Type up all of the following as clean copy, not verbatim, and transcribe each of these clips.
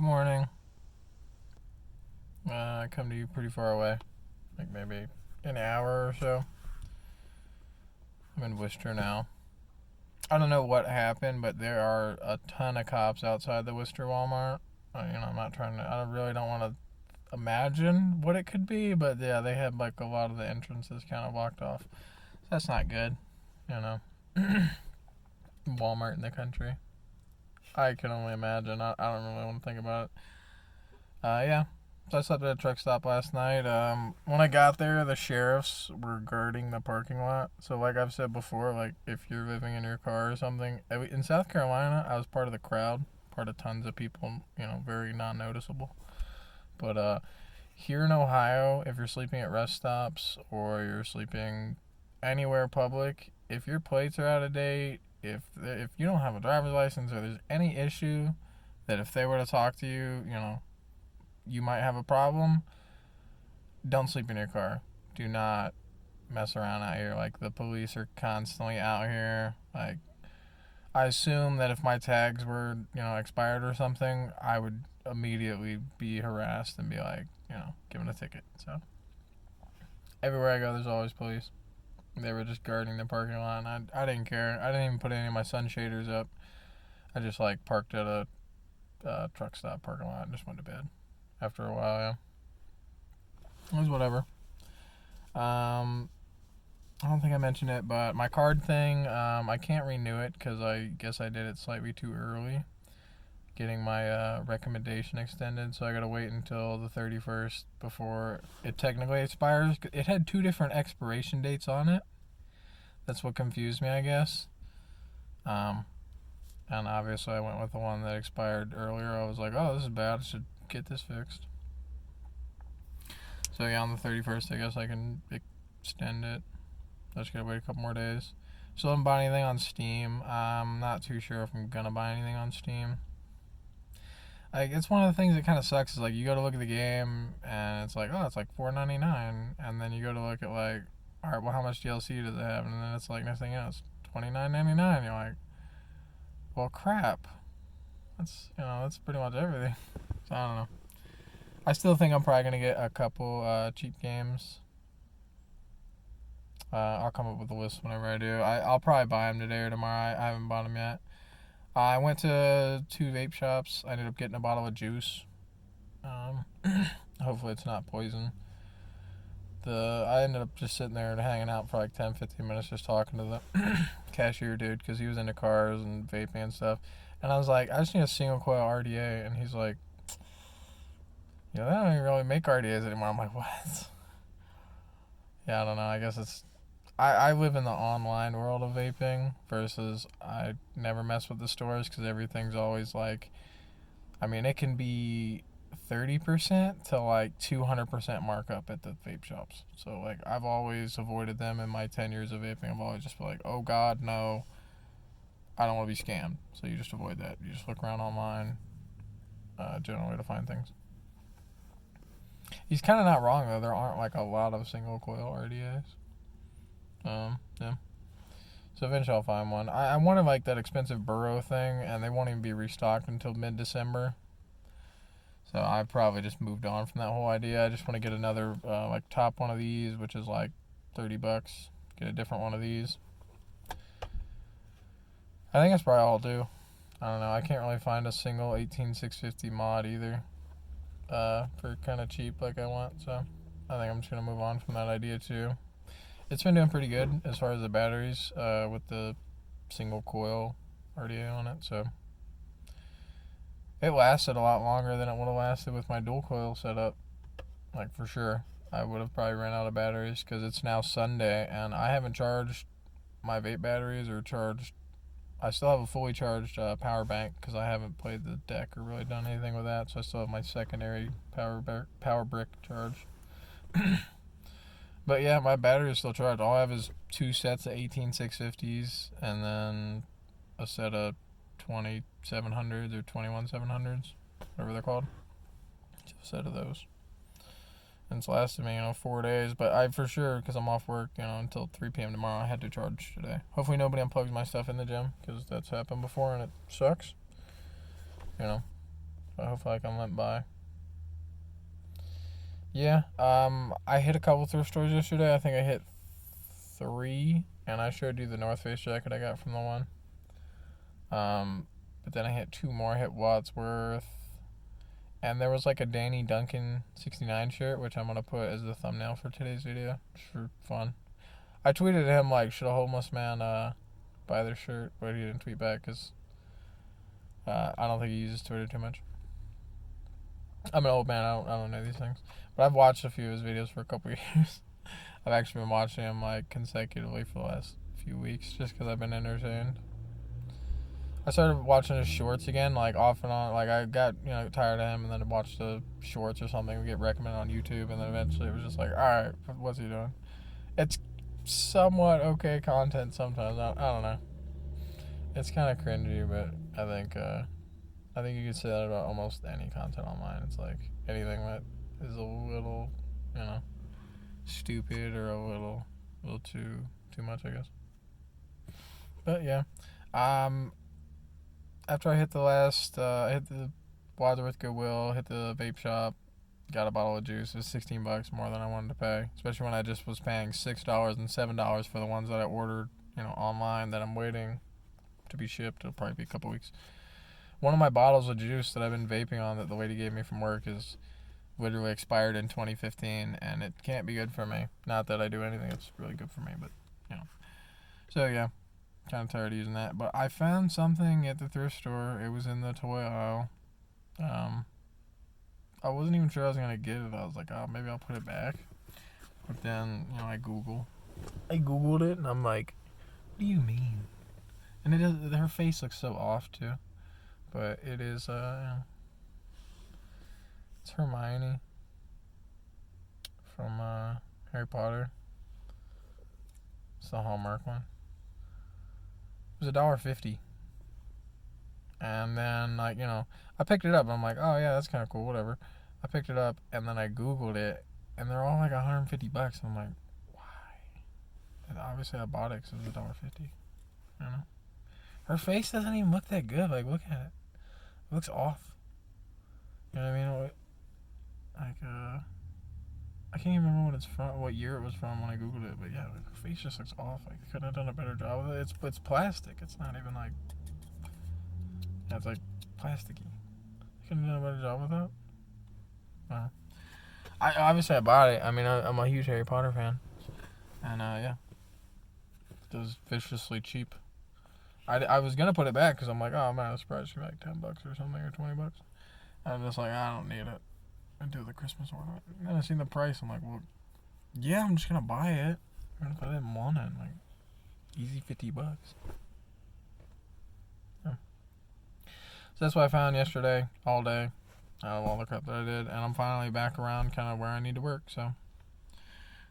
Good morning. I come to you pretty far away, like maybe an hour or so. I'm in Worcester now. I don't know what happened, but there are a ton of cops outside the Worcester Walmart. I'm not trying to. I really don't want to imagine what it could be, but yeah, they had like a lot of the entrances kind of blocked off. That's not good, you know. Walmart in the country. I can only imagine. I don't really want to think about it. Yeah. So I stopped at a truck stop last night. When I got there, the sheriffs were guarding the parking lot. So, like I've said before, like if you're living in your car or something, in South Carolina, I was part of the crowd, part of tons of people, very non-noticeable. But here in Ohio, if you're sleeping at rest stops or you're sleeping anywhere public, if your plates are out of date, if you don't have a driver's license or there's any issue that if they were to talk to you, you might have a problem, don't sleep in your car. Do not mess around out here. Like, the police are constantly out here. Like, I assume that if my tags were, expired or something, I would immediately be harassed and be like, given a ticket. So, everywhere I go, there's always police. They were just guarding the parking lot, and I didn't care. I didn't even put any of my sun shaders up. I just, parked at a truck stop parking lot and just went to bed. After a while, yeah. It was whatever. I don't think I mentioned it, but my card thing, I can't renew it because I guess I did it slightly too early, getting my recommendation extended, so I gotta wait until the 31st before it technically expires. It had two different expiration dates on it. That's what confused me, I guess. And obviously I went with the one that expired earlier. I was like, oh, this is bad. I should get this fixed. So yeah, on the 31st, I guess I can extend it. I just gotta wait a couple more days. Still haven't bought anything on Steam. I'm not too sure if I'm gonna buy anything on Steam. It's one of the things that kind of sucks is like you go to look at the game and it's like, oh, it's like $4.99, and then you go to look at like, all right, well, how much DLC does it have? And then it's like next thing else, $29.99. You're like, well, crap. That's pretty much everything. So I don't know. I still think I'm probably gonna get a couple cheap games. I'll come up with a list whenever I do. I'll probably buy them today or tomorrow. I haven't bought them yet. I went to 2 vape shops. I ended up getting a bottle of juice. Hopefully it's not poison. I ended up just sitting there and hanging out for like 10-15 minutes just talking to the cashier dude because he was into cars and vaping and stuff. And I was like, I just need a single coil RDA. And he's like, they don't even really make RDAs anymore. I'm like, what? Yeah, I don't know. I guess it's... I live in the online world of vaping versus I never mess with the stores because everything's always like... it can be 30% to like 200% markup at the vape shops. So like I've always avoided them in my 10 years of vaping. I've always just been like, oh God, no. I don't want to be scammed. So you just avoid that. You just look around online generally to find things. He's kind of not wrong though. There aren't like a lot of single coil RDAs. Yeah. So eventually I'll find one. I wanted like that expensive Burrow thing, and they won't even be restocked until mid-December. So I probably just moved on from that whole idea. I just want to get another like top one of these, which is like $30. Get a different one of these. I think that's probably all I'll do. I don't know. I can't really find a single 18650 mod either for kind of cheap like I want. So I think I'm just going to move on from that idea too. It's been doing pretty good as far as the batteries with the single coil RDA on it. So it lasted a lot longer than it would have lasted with my dual coil setup. Like for sure. I would have probably ran out of batteries because it's now Sunday and I haven't charged my vape batteries or charged... I still have a fully charged power bank because I haven't played the deck or really done anything with that. So I still have my secondary power brick charged. But yeah, my battery is still charged. All I have is 2 sets of 18650s and then a set of 2700s or 21700s, whatever they're called. Just a set of those. And it's lasted me, 4 days. But I for sure, because I'm off work, until 3 p.m. tomorrow, I had to charge today. Hopefully nobody unplugs my stuff in the gym because that's happened before and it sucks. So hopefully I can limp by. Yeah, I hit a couple thrift stores yesterday. I think I hit 3, and I showed you the North Face jacket I got from the one. But then I hit 2 more. I hit Wadsworth, and there was like a Danny Duncan 69 shirt, which I'm gonna put as the thumbnail for today's video, just for fun. I tweeted him like, should a homeless man buy their shirt, but he didn't tweet back because I don't think he uses Twitter too much. I'm an old man. I don't know these things, but I've watched a few of his videos for a couple years. I've actually been watching him like consecutively for the last few weeks just because I've been entertained. I started watching his shorts again, like off and on. Like I got tired of him, and then I watched the shorts or something we get recommended on YouTube, and then eventually it was just like, all right, what's he doing? It's somewhat okay content sometimes. I don't know. It's kind of cringy, but I think you could say that about almost any content online. It's like anything that is a little, stupid or a little too much, I guess. But yeah, after I hit I hit the Wadsworth Goodwill, hit the vape shop, got a bottle of juice. It was $16 more than I wanted to pay, especially when I just was paying $6 and $7 for the ones that I ordered, online that I'm waiting to be shipped. It'll probably be a couple weeks. One of my bottles of juice that I've been vaping on that the lady gave me from work is literally expired in 2015, and it can't be good for me. Not that I do anything that's really good for me, but, So, yeah, kind of tired of using that. But I found something at the thrift store. It was in the toy aisle. I wasn't even sure I was going to get it. I was like, oh, maybe I'll put it back. But then, I Googled it, and I'm like, what do you mean? And her face looks so off, too. But it is, it's Hermione from Harry Potter. It's the Hallmark one. It was $1.50. And then, I picked it up. And I'm like, oh, yeah, that's kind of cool, whatever. I picked it up, and then I Googled it, and they're all like $150. And I'm like, why? And obviously I bought it because it was $1.50. Her face doesn't even look that good. Like, look at it. It looks off. You know what I mean? Like, I can't even remember what year it was from when I Googled it, but yeah, her face just looks off. Like, I couldn't have done a better job with it. It's plastic. It's not even like, it's like plasticky. I couldn't have done a better job with that. No. I bought it. I mean, I'm a huge Harry Potter fan, and yeah, it was viciously cheap. I was gonna put it back because I'm like, oh man, I was surprised she like $10 or something, or $20. I'm just like, I don't need it. I do the Christmas ornament. And then I seen the price. I'm like, well, yeah, I'm just gonna buy it. Even if I didn't want it, like, easy $50. Yeah. So that's what I found yesterday, all day, out of all the crap that I did, and I'm finally back around, kind of where I need to work. So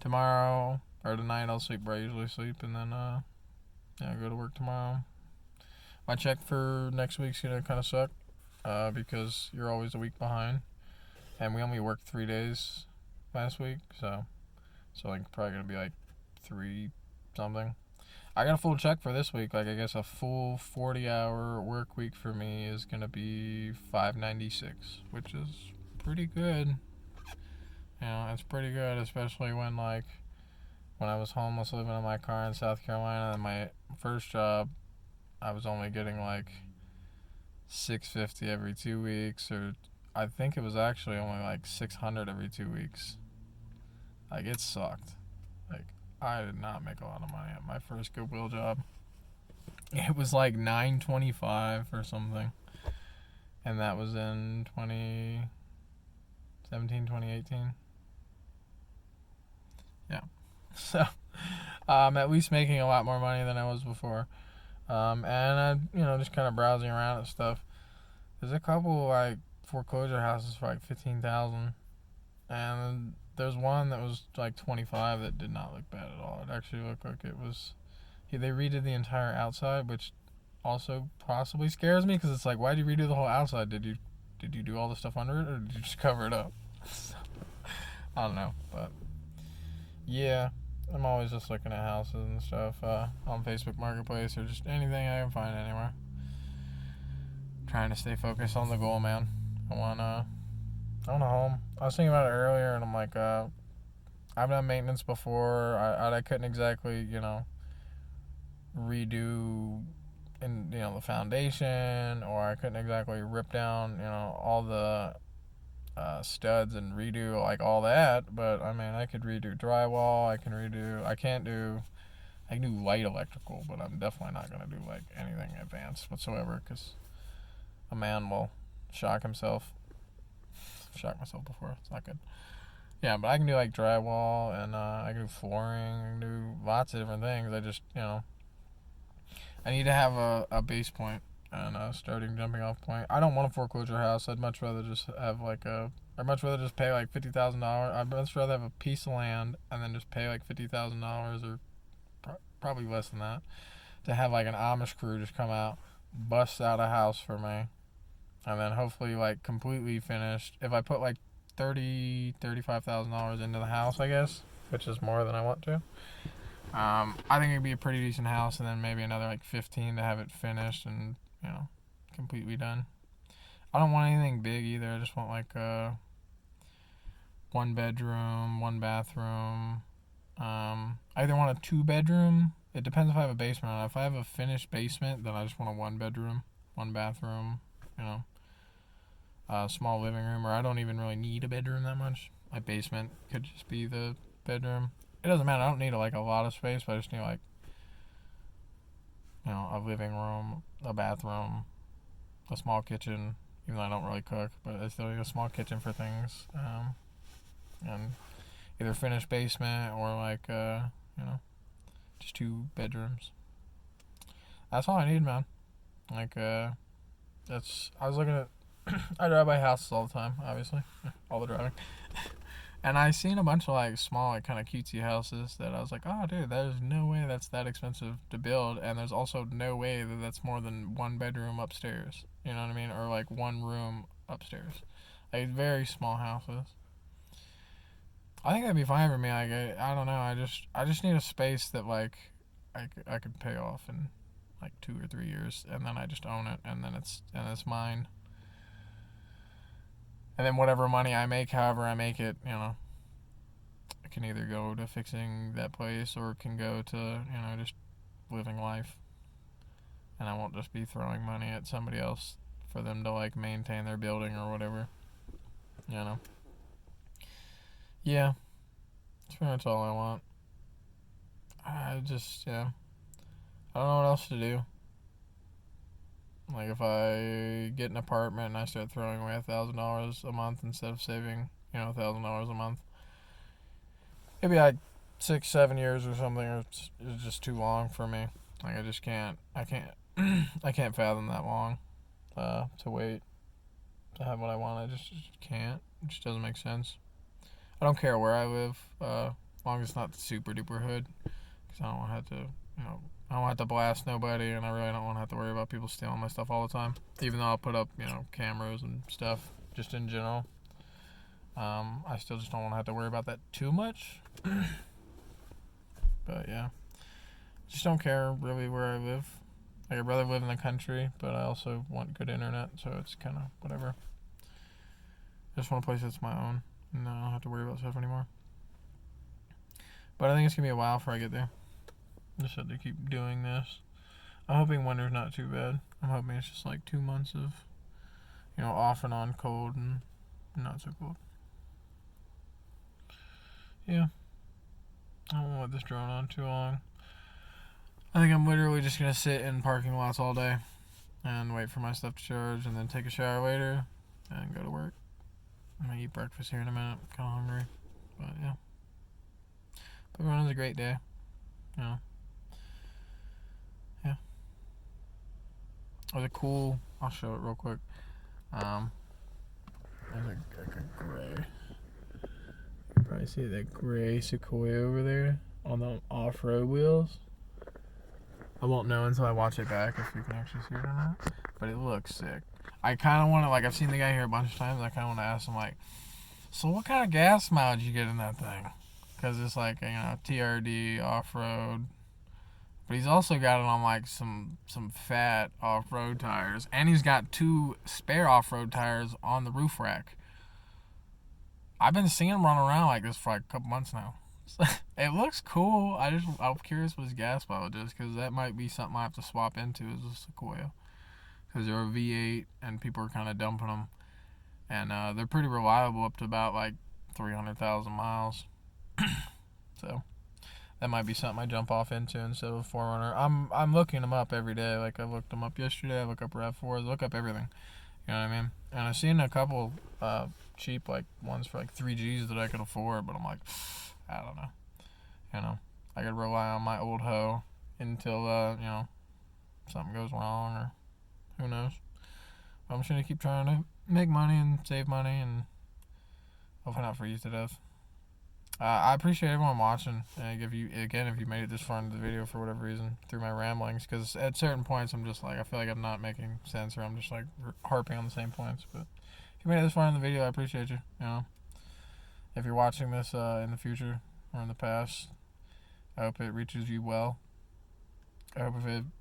tomorrow or tonight, I'll sleep where I usually sleep, and then go to work tomorrow. My check for next week's gonna kind of suck. Because you're always a week behind, and we only worked 3 days last week, so like probably gonna be like 3 something. I got a full check for this week. Like, I guess a full 40-hour work week for me is gonna be $5.96, which is pretty good. It's pretty good, especially when I was homeless living in my car in South Carolina, and my first job, I was only getting like $650 every 2 weeks, or I think it was actually only like $600 every 2 weeks. Like, it sucked. Like, I did not make a lot of money at my first Goodwill job. It was like $9.25 or something, and that was in 2017, 2018. Yeah. So I'm at least making a lot more money than I was before. And I'm, just kind of browsing around at stuff. There's a couple, like, foreclosure houses for, like, $15,000. And there's one that was, like, $25,000 that did not look bad at all. It actually looked like it was... They redid the entire outside, which also possibly scares me, because it's like, why did you redo the whole outside? Did you do all the stuff under it, or did you just cover it up? I don't know, but... Yeah. I'm always just looking at houses and stuff on Facebook Marketplace, or just anything I can find anywhere. Trying to stay focused on the goal, man. I want a home. I was thinking about it earlier, and I'm like, I've done maintenance before. I couldn't exactly, redo the foundation, or I couldn't exactly rip down, all the studs and redo like all that. But I mean, I could redo drywall. I can do light electrical, but I'm definitely not gonna do like anything advanced whatsoever, because a man will shock myself before. It's not good. Yeah, but I can do like drywall, and I can do flooring, I can do lots of different things. I just, I need to have a base point and a starting jumping off point. I don't want a foreclosure house. I'd much rather just have I'd much rather just pay like $50,000. I'd much rather have a piece of land and then just pay like $50,000, or probably less than that, to have like an Amish crew just come out, bust out a house for me, and then hopefully like completely finished. If I put like $35,000 into the house, I guess, which is more than I want to. I think it'd be a pretty decent house, and then maybe another like 15 to have it finished and completely done. I don't want anything big either. I just want like a 1 bedroom, 1 bathroom. I either want a 2 bedroom. It depends if I have a basement or not. If I have a finished basement, then I just want a 1 bedroom, 1 bathroom. A small living room, or I don't even really need a bedroom that much. My basement could just be the bedroom. It doesn't matter. I don't need like a lot of space, but I just need like a living room, a bathroom, a small kitchen. Even though I don't really cook, but I still need a small kitchen for things. And either finished basement or like just 2 bedrooms. That's all I need, man. Like I was looking at. I drive by houses all the time, obviously, all the driving. And I seen a bunch of like small, like kind of cutesy houses that I was like, oh dude, there's no way that's that expensive to build, and there's also no way that that's more than 1 bedroom upstairs. You know what I mean? Or like 1 room upstairs. Like very small houses. I think that'd be fine for me. Like I don't know. I just need a space that like I could pay off in like 2 or 3 years, and then I just own it, and then it's mine. And then whatever money I make, however I make it, it can either go to fixing that place, or it can go to, just living life. And I won't just be throwing money at somebody else for them to like maintain their building or whatever. Yeah. That's pretty much all I want. I don't know what else to do. Like if I get an apartment and I start throwing away $1,000 a month instead of saving, $1,000 a month, maybe like 6-7 years or something, or it's just too long for me. Like I can't I can't fathom that long to wait to have what I want. I just can't. It just doesn't make sense. I don't care where I live, as long as it's not super duper hood, because I don't want to have to, I don't have to blast nobody, and I really don't want to have to worry about people stealing my stuff all the time. Even though I'll put up, cameras and stuff, just in general. I still just don't want to have to worry about that too much. But yeah, just don't care really where I live. Like I'd rather live in the country, but I also want good internet, so it's kind of whatever. I just want a place that's my own, and I don't have to worry about stuff anymore. But I think it's gonna be a while before I get there. Just have to keep doing this. I'm hoping winter's not too bad. I'm hoping it's just like 2 months of, off and on cold and not so cold. Yeah. I won't let this drone on too long. I think I'm literally just going to sit in parking lots all day and wait for my stuff to charge, and then take a shower later and go to work. I'm going to eat breakfast here in a minute. I'm kind of hungry. But yeah. But everyone has a great day. Yeah. There's a cool, I'll show it real quick. There's a gray. You can probably see that gray Sequoia over there on the off-road wheels. I won't know until I watch it back if you can actually see it or not. But it looks sick. I kind of want to, like, I've seen the guy here a bunch of times. I kind of want to ask him, like, so what kind of gas mileage you get in that thing? Because it's like, TRD, off-road. But he's also got it on like some fat off-road tires, and he's got 2 spare off-road tires on the roof rack. I've been seeing him run around like this for like a couple months now. It looks cool. I'm curious what his gas mileage is, because that might be something I have to swap into as a Sequoia, because they're a V8 and people are kind of dumping them, and they're pretty reliable up to about like 300,000 miles. So that might be something I jump off into instead of a 4Runner. I'm looking them up every day. Like I looked them up yesterday. I look up RAV4s. I look up everything. You know what I mean? And I've seen a couple cheap like ones for like 3Gs that I could afford, but I'm like, I don't know. You know, I could rely on my old hoe until you know, something goes wrong, or who knows. But I'm just gonna keep trying to make money and save money, and hopefully not freeze to death. I appreciate everyone watching. If you made it this far into the video for whatever reason through my ramblings, because at certain points I'm just like, I feel like I'm not making sense, or I'm just like harping on the same points. But if you made it this far in the video, I appreciate you. You know, if you're watching this in the future or in the past, I hope it reaches you well. I hope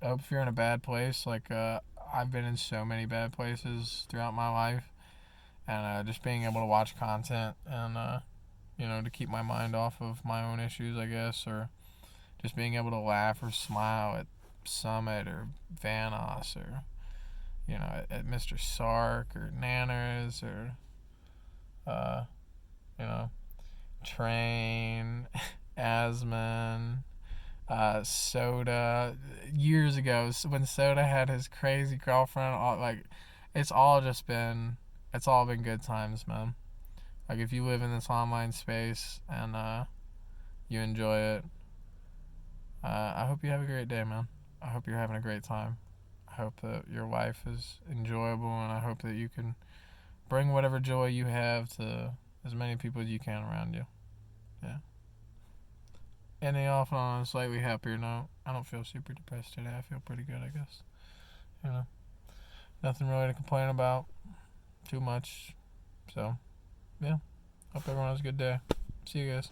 if you're in a bad place, like I've been in so many bad places throughout my life, and just being able to watch content and you know, to keep my mind off of my own issues, I guess, or just being able to laugh or smile at Summit or Vanos, or you know, at Mr. Sark or Nanners, or you know, Train, Asman, Soda. Years ago, when Soda had his crazy girlfriend, it's all been good times, man. Like, if you live in this online space and you enjoy it, I hope you have a great day, man. I hope you're having a great time. I hope that your life is enjoyable, and I hope that you can bring whatever joy you have to as many people as you can around you. Yeah. Ending off on a slightly happier note. I don't feel super depressed today. I feel pretty good, I guess. You know, nothing really to complain about too much. So, yeah. Hope everyone has a good day. See you guys.